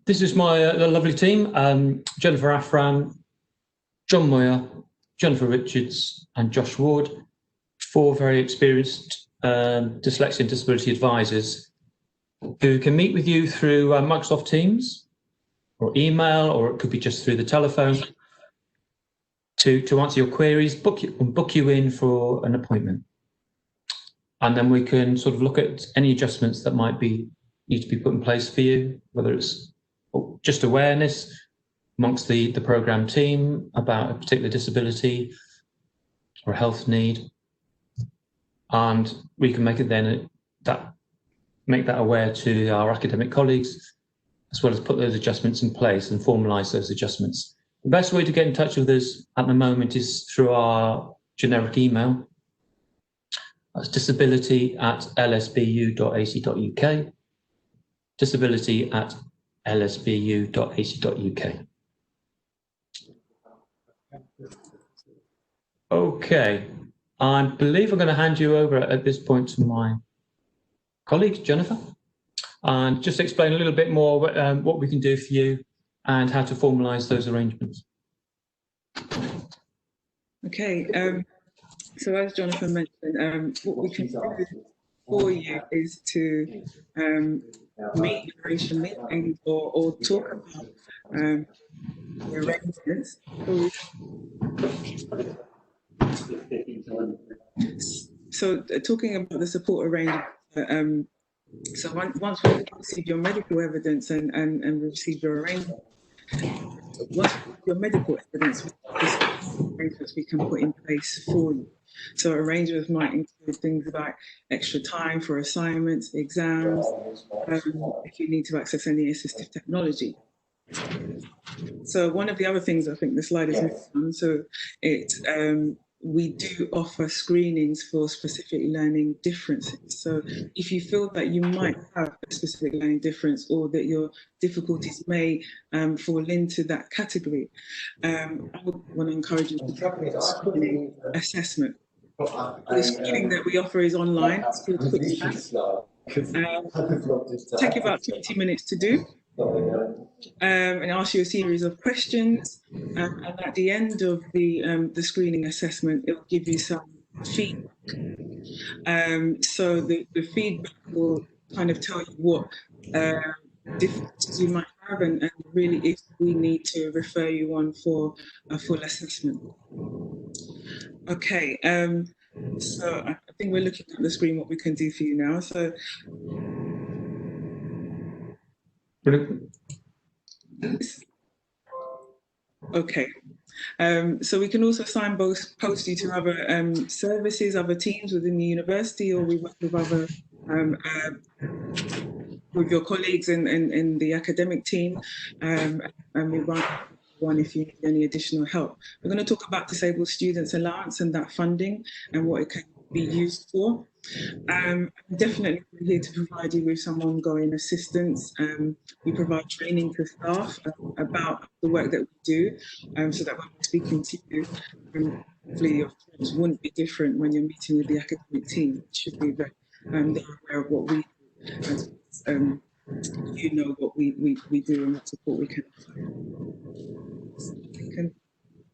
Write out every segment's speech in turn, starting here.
This is my lovely team, Jennifer Afran, John Moyer, Jennifer Richards and Josh Ward, 4 very experienced dyslexia and disability advisors who can meet with you through Microsoft Teams or email, or it could be just through the telephone to answer your queries, book you in for an appointment. And then we can sort of look at any adjustments that might need to be put in place for you, whether it's just awareness amongst the program team about a particular disability or health need. And we can make it then make that aware to our academic colleagues, as well as put those adjustments in place and formalise those adjustments. The best way to get in touch with us at the moment is through our generic email. That's disability@lsbu.ac.uk, disability@lsbu.ac.uk. Okay, I believe I'm going to hand you over at this point to my colleague, Jennifer, and just explain a little bit more what we can do for you and how to formalise those arrangements. Okay, so as Jonathan mentioned, what we can do for you is to make arrangement meetings or talk about the arrangements. So talking about the support arrangement, so once we receive your medical evidence and receive your arrangement, once your medical evidence, arrangements we can put in place for you. So arrangements might include things like extra time for assignments, exams, if you need to access any assistive technology. So one of the other things I think the slide is on, so we do offer screenings for specific learning differences. So if you feel that you might have a specific learning difference or that your difficulties may fall into that category, I would want to encourage you to do a screening assessment. The screening that we offer is online. It's called Quick Scan. Take about 20 minutes to do. And ask you a series of questions, and at the end of the screening assessment, it will give you some feedback. So the feedback will kind of tell you what difficulties you might have, and really if we need to refer you on for a full assessment. Okay, so I think we're looking at the screen what we can do for you now. So. Okay, so we can also post you to other services, other teams within the university, or we work with other with your colleagues in the academic team, and we run one if you need any additional help. We're going to talk about disabled students allowance and that funding and what it can be used for. I'm definitely here to provide you with some ongoing assistance. We provide training to staff about the work that we do, so that when we're speaking to you, hopefully your experience wouldn't be different when you're meeting with the academic team. It should be that they're aware of what we do, and you know what we do and what support we can offer. So we can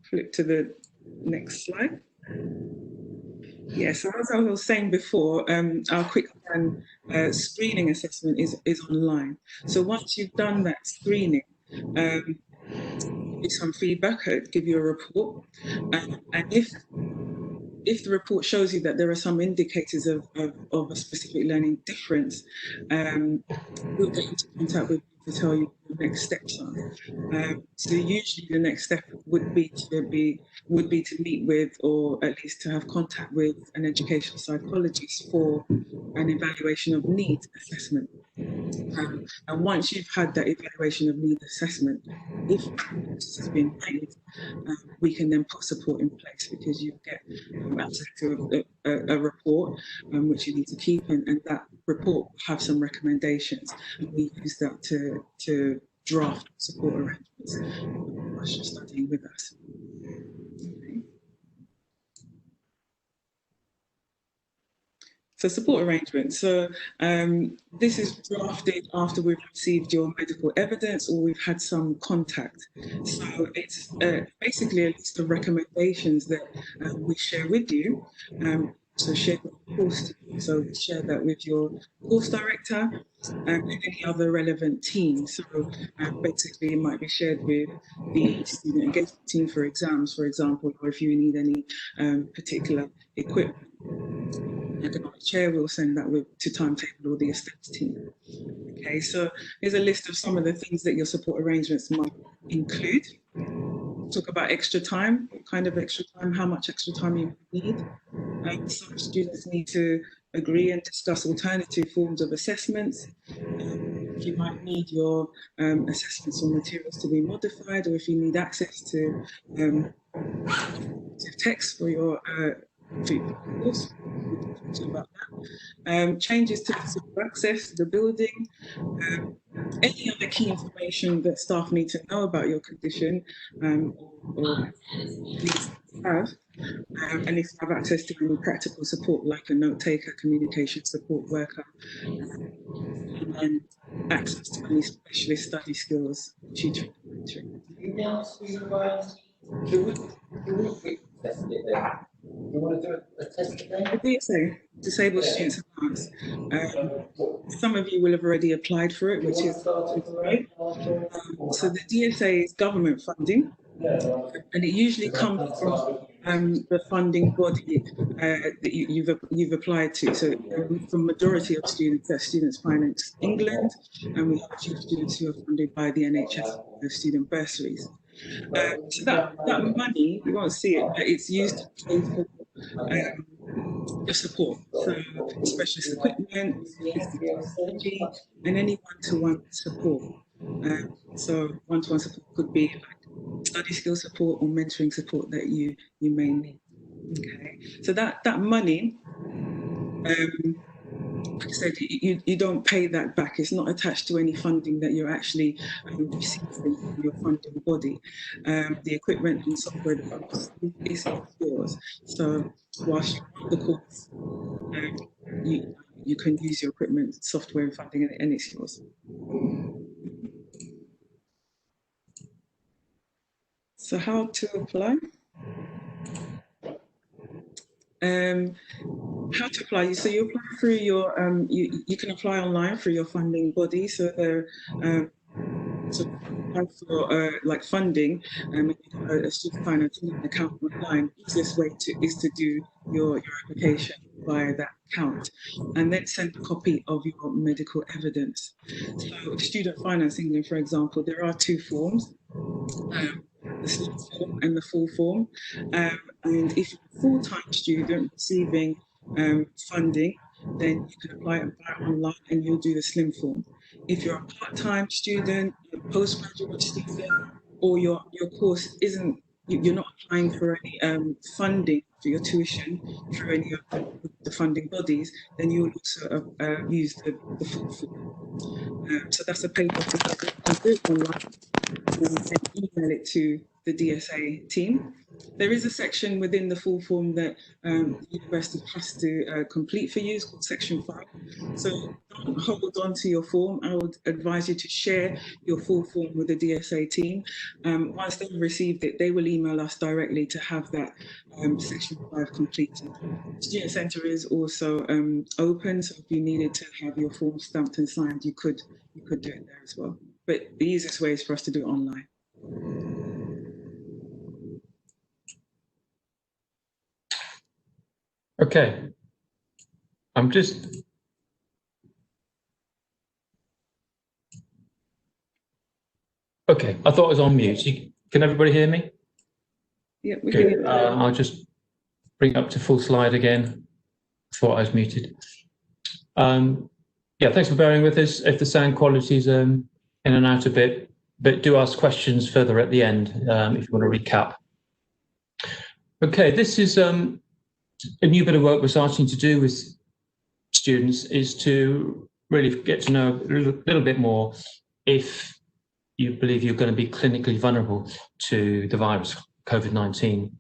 flip to the next slide. Yeah, so as I was saying before, our quick scan screening assessment is online. So once you've done that screening, give you some feedback, give you a report, and if the report shows you that there are some indicators of a specific learning difference, we'll get into contact with you to tell you what the next steps are. So usually the next step would be to meet with, or at least to have contact with, an educational psychologist for an evaluation of needs assessment. And once you've had that evaluation of needs assessment, if this has been made, we can then put support in place, because you get access to a report which you need to keep, and that report will have some recommendations, and we use that to draft support arrangements whilst you're studying with us. Okay. So support arrangements. So this is drafted after we've received your medical evidence or we've had some contact. So it's basically a list of recommendations that we share with you. So share with the course team. So we share that with your course director and any other relevant team. So basically it might be shared with the student engagement team for exams, for example, or if you need any particular equipment. The economic chair will send that to timetable or the estates team. Okay, so here's a list of some of the things that your support arrangements might include. Talk about extra time, what kind of extra time, how much extra time you need. Some students need to agree and discuss alternative forms of assessments. You might need your assessments or materials to be modified, or if you need access to text for your course, about that. Changes to physical access to the building, any other key information that staff need to know about your condition or need to have, and if you have access to any practical support like a note taker, communication support worker, and then access to any specialist study skills, tutoring. You want to do a test today? The DSA, Disabled Students Advance. Some of you will have already applied for it, which is great. So the DSA is government funding, and it usually comes from the funding body that you've applied to. So the majority of students, that's Students Finance England, and we have a few students who are funded by the NHS student bursaries. So that money, you won't see it, but it's used to pay for your support. So specialist equipment, technology, and any one-to-one support. So one-to-one support could be like study skill support or mentoring support that you may need. Okay, so that money, like I said, you don't pay that back. It's not attached to any funding that you're actually receiving from your funding body. The equipment and software is yours. So whilst you're on the course, you can use your equipment, software and funding, and it's yours. So how to apply? How to apply? So you apply through your you can apply online through your funding body. So there so apply for like funding a student finance account online. The easiest way is to do your application via that account and then send a copy of your medical evidence. So Student Finance England, for example, there are two forms. The slim form and the full form, and if you're a full-time student receiving funding, then you can apply and buy it online and you'll do the slim form. If you're a part-time student, a postgraduate student, or your course isn't, you're not applying for any funding for your tuition through any of the funding bodies, then you will also use the full form. So that's a paper to do it online and email it to the DSA team. There is a section within the full form that the university has to complete for you. It's called Section 5. So don't hold on to your form. I would advise you to share your full form with the DSA team. Once they've received it, they will email us directly to have that Section 5 completed. Student Centre is also open, so if you needed to have your form stamped and signed, you could do it there as well. But the easiest way is for us to do it online. Okay, I'm just okay. I thought I was on mute. Can everybody hear me? Yeah, we can hear you. I'll just bring up to full slide again. Thought I was muted. Yeah, thanks for bearing with us. If the sound quality is in and out a bit, but do ask questions further at the end if you want to recap. Okay, this is a new bit of work we're starting to do with students is to really get to know a little bit more if you believe you're going to be clinically vulnerable to the virus, COVID-19.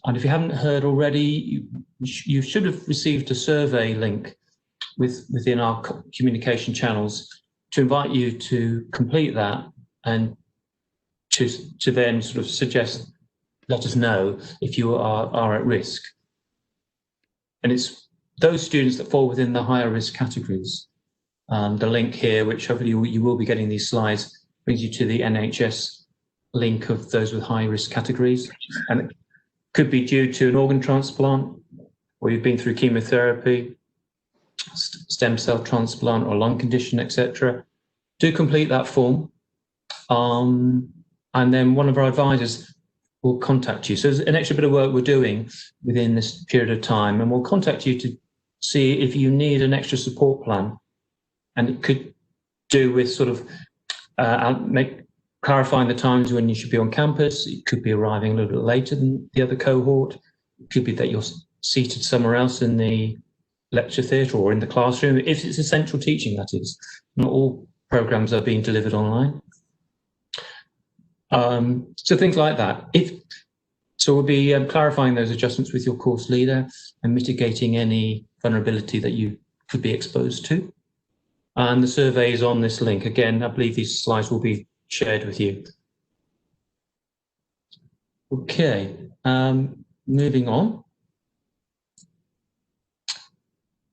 And if you haven't heard already, you should have received a survey link within our communication channels to invite you to complete that and to then sort of suggest, let us know if you are at risk. And it's those students that fall within the higher risk categories. The link here, which hopefully you will be getting these slides, brings you to the NHS link of those with high risk categories. And it could be due to an organ transplant, or you've been through chemotherapy, stem cell transplant or lung condition, etc. Do complete that form. And then one of our advisors will contact you. So there's an extra bit of work we're doing within this period of time, and we'll contact you to see if you need an extra support plan. And it could do with sort of clarifying the times when you should be on campus. It could be arriving a little bit later than the other cohort. It could be that you're seated somewhere else in the lecture theatre or in the classroom, if it's essential teaching, that is. Not all programs are being delivered online. So things like that. So we'll be clarifying those adjustments with your course leader and mitigating any vulnerability that you could be exposed to. And the survey is on this link. Again, I believe these slides will be shared with you. Okay, moving on.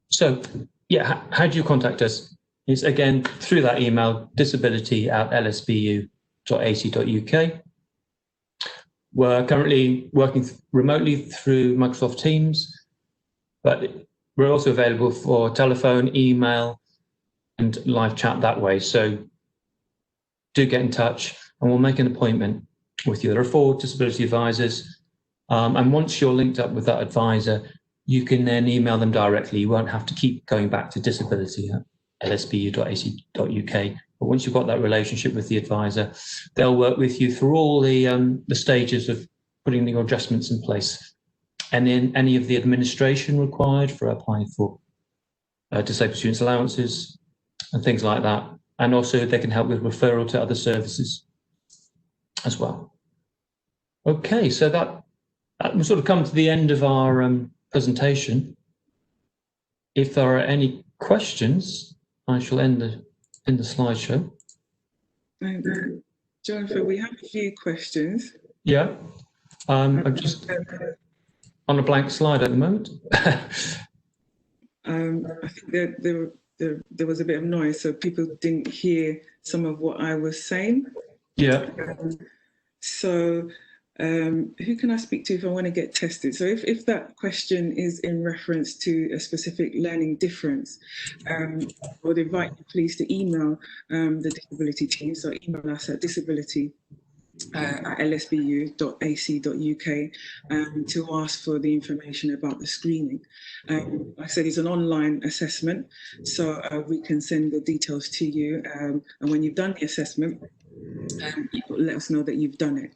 So, yeah, how do you contact us? It's again through that email, disability@lsbu.ac.uk. We're currently working remotely through Microsoft Teams, but we're also available for telephone, email, and live chat that way. So do get in touch and we'll make an appointment with you. There are 4 disability advisors. And once you're linked up with that advisor, you can then email them directly. You won't have to keep going back to disability@lsbu.ac.uk. But once you've got that relationship with the advisor, they'll work with you through all the stages of putting your adjustments in place. And then any of the administration required for applying for disabled students' allowances and things like that. And also they can help with referral to other services as well. Okay, so that we've sort of come to the end of our presentation. If there are any questions, I shall end the slideshow. Jonathan, we have a few questions. Yeah, I'm just on a blank slide at the moment. I think there was a bit of noise, so people didn't hear some of what I was saying. Yeah. Who can I speak to if I want to get tested? So if that question is in reference to a specific learning difference, I would invite you please to email the disability team. So email us at disability@lsbu.ac.uk to ask for the information about the screening. Like I said, it's an online assessment, so we can send the details to you. And when you've done the assessment, you let us know that you've done it.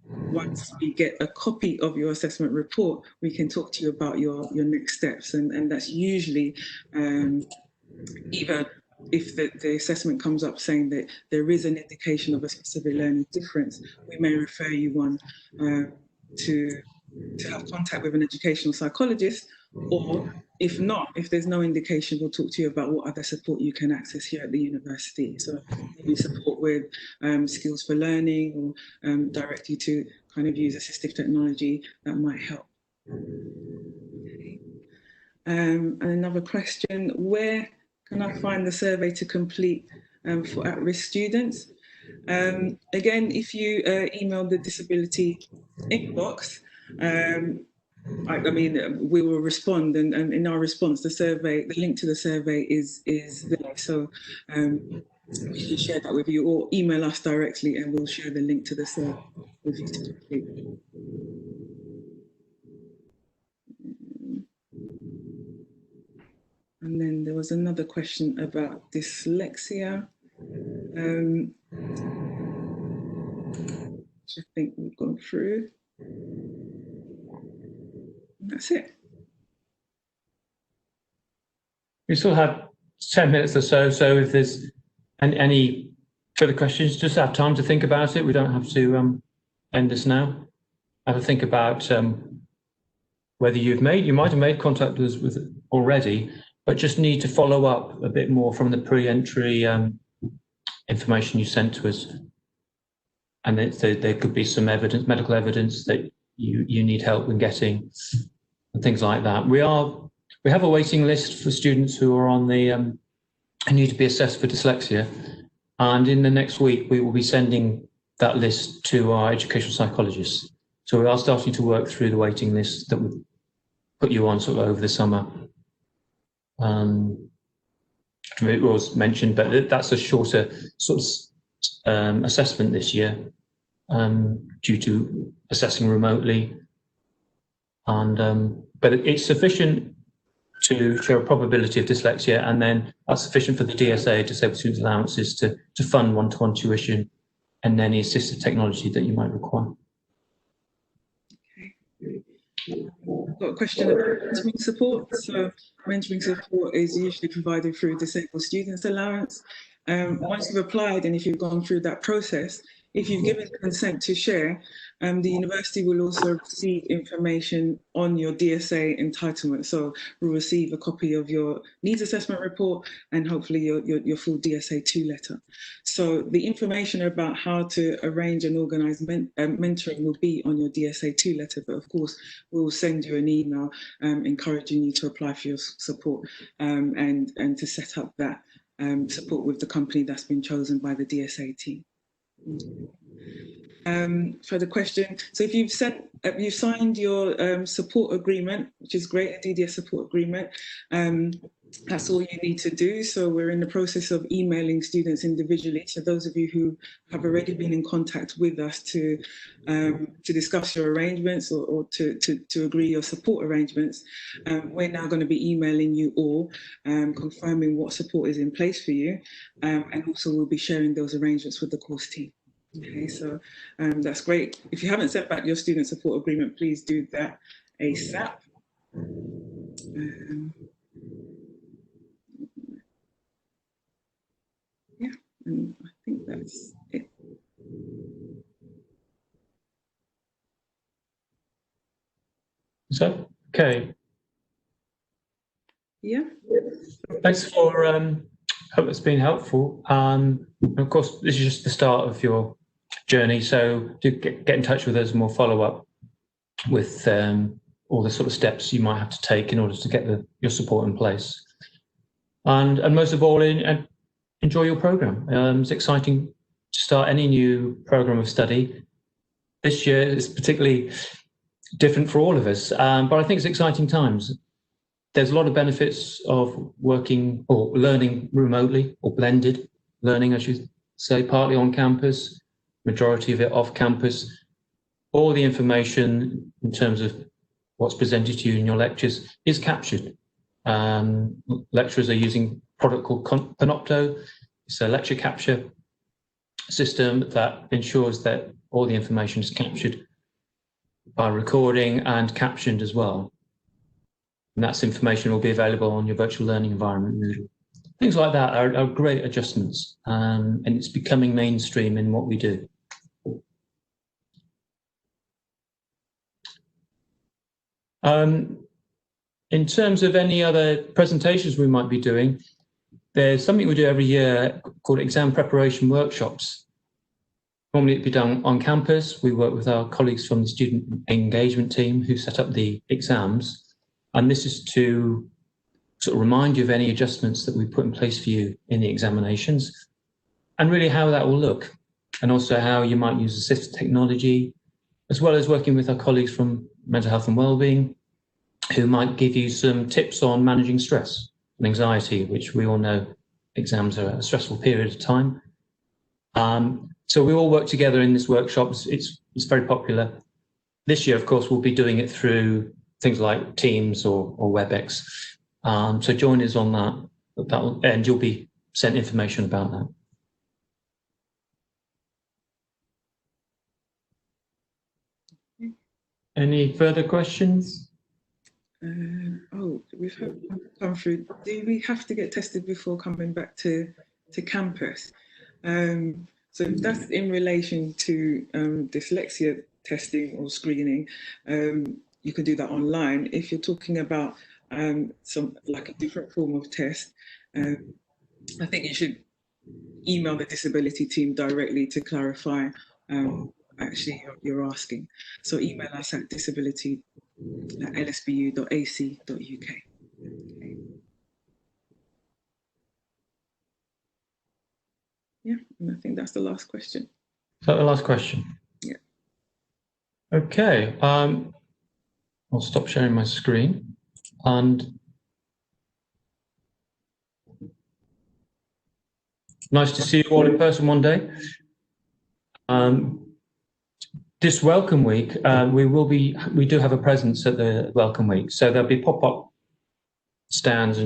Once we get a copy of your assessment report, we can talk to you about your next steps, and that's usually either if the assessment comes up saying that there is an indication of a specific learning difference, we may refer you on to have contact with an educational psychologist, or if not, if there's no indication, we'll talk to you about what other support you can access here at the university. So maybe support with skills for learning, or direct you to kind of use assistive technology that might help. Okay. And another question, where can I find the survey to complete for at-risk students? Again, if you email the disability inbox, I mean, we will respond, and in our response, the link to the survey is there. So we can share that with you, or email us directly, and we'll share the link to the survey with you to complete. And then there was another question about dyslexia, which I think we've gone through. That's it. We still have 10 minutes or so, so if there's any further questions, just have time to think about it. We don't have to end this now. Have a think about whether you might have made contact with us already, but just need to follow up a bit more from the pre-entry information you sent to us. And there could be some evidence, medical evidence that you need help in getting, and things like that. We have a waiting list for students who are on the who need to be assessed for dyslexia, and in the next week we will be sending that list to our educational psychologists. So we are starting to work through the waiting list that we put you on sort of over the summer. It was mentioned, but that's a shorter sort of assessment this year, due to assessing remotely. And but it's sufficient to show a probability of dyslexia, and then that's sufficient for the DSA, Disabled Students Allowances, to fund one-to-one tuition and any assistive technology that you might require. Okay. I've got a question about mentoring support. So mentoring support is usually provided through Disabled Students Allowance. Once you've applied and if you've gone through that process, if you've given consent to share, the university will also receive information on your DSA entitlement. So we'll receive a copy of your needs assessment report and hopefully your full DSA 2 letter. So the information about how to arrange and organise mentoring will be on your DSA 2 letter, but of course we'll send you an email encouraging you to apply for your support and to set up that support with the company that's been chosen by the DSA team. For the question, so if you've signed your support agreement, which is great, a DDS support agreement, that's all you need to do. So we're in the process of emailing students individually. So those of you who have already been in contact with us to discuss your arrangements or to agree your support arrangements, we're now going to be emailing you all, confirming what support is in place for you, and also we'll be sharing those arrangements with the course team. Okay, so that's great. If you haven't sent back your student support agreement, please do that ASAP. Yeah, and I think that's it. So, okay. Yeah. Thanks for, hope it's been helpful. And of course, this is just the start of your journey. So do get in touch with us and we'll follow up with all the sort of steps you might have to take in order to get your support in place. And most of all, enjoy your program. It's exciting to start any new program of study. This year is particularly different for all of us, but I think it's exciting times. There's a lot of benefits of working or learning remotely, or blended learning, I should say, partly on campus, majority of it off campus. All the information in terms of what's presented to you in your lectures is captured. Lecturers are using a product called Panopto. It's a lecture capture system that ensures that all the information is captured by recording and captioned as well. And that information will be available on your virtual learning environment. Things like that are great adjustments, and it's becoming mainstream in what we do. In terms of any other presentations we might be doing, there's something we do every year called exam preparation workshops. Normally it'd be done on campus. We work with our colleagues from the student engagement team who set up the exams. And this is to sort of remind you of any adjustments that we put in place for you in the examinations, and really how that will look, and also how you might use assistive technology, as well as working with our colleagues from mental health and wellbeing, who might give you some tips on managing stress and anxiety, which we all know exams are a stressful period of time. So we all work together in this workshop. It's very popular. This year, of course, we'll be doing it through things like Teams or WebEx. So join us on that, and you'll be sent information about that. Any further questions? Oh, we've come through. Do we have to get tested before coming back to campus? So that's in relation to dyslexia testing or screening. You can do that online. If you're talking about some like a different form of test, I think you should email the disability team directly to clarify actually you're asking. So email us at disability@lsbu.ac.uk. Yeah, and I think that's the last question. Is that the last question? Yeah. Okay. I'll stop sharing my screen. And nice to see you all in person one day. This Welcome Week, we do have a presence at the Welcome Week. So there'll be pop-up stands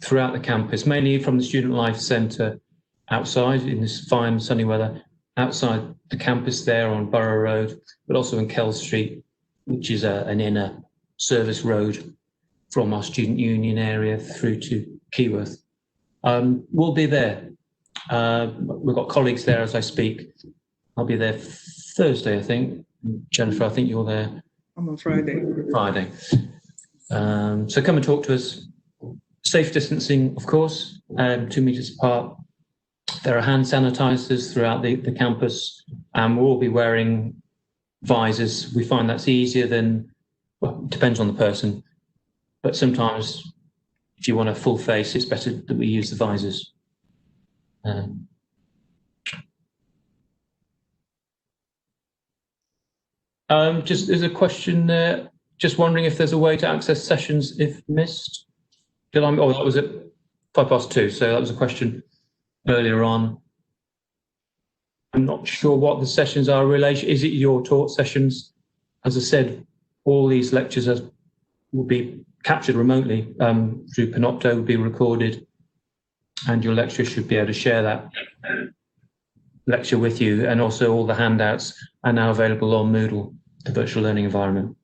throughout the campus, mainly from the Student Life Centre outside in this fine sunny weather, outside the campus there on Borough Road, but also in Kell Street, which is an inner service road from our student union area through to Keyworth. We'll be there. We've got colleagues there as I speak. I'll be there Thursday, I think. Jennifer, I think you're there. I'm on Friday. Friday. So come and talk to us. Safe distancing, of course, 2 meters apart. There are hand sanitizers throughout the campus, and we'll all be wearing visors. We find that's easier than, well, it depends on the person, but sometimes if you want a full face, it's better that we use the visors. Just there's a question there. Just wondering if there's a way to access sessions if missed. Oh, that was at 2:05, so that was a question earlier on. I'm not sure what the sessions are in relation. Is it your taught sessions? As I said, all these lectures will be captured remotely through Panopto, will be recorded, and your lecturer should be able to share that lecture with you. And also all the handouts are now available on Moodle, the virtual learning environment.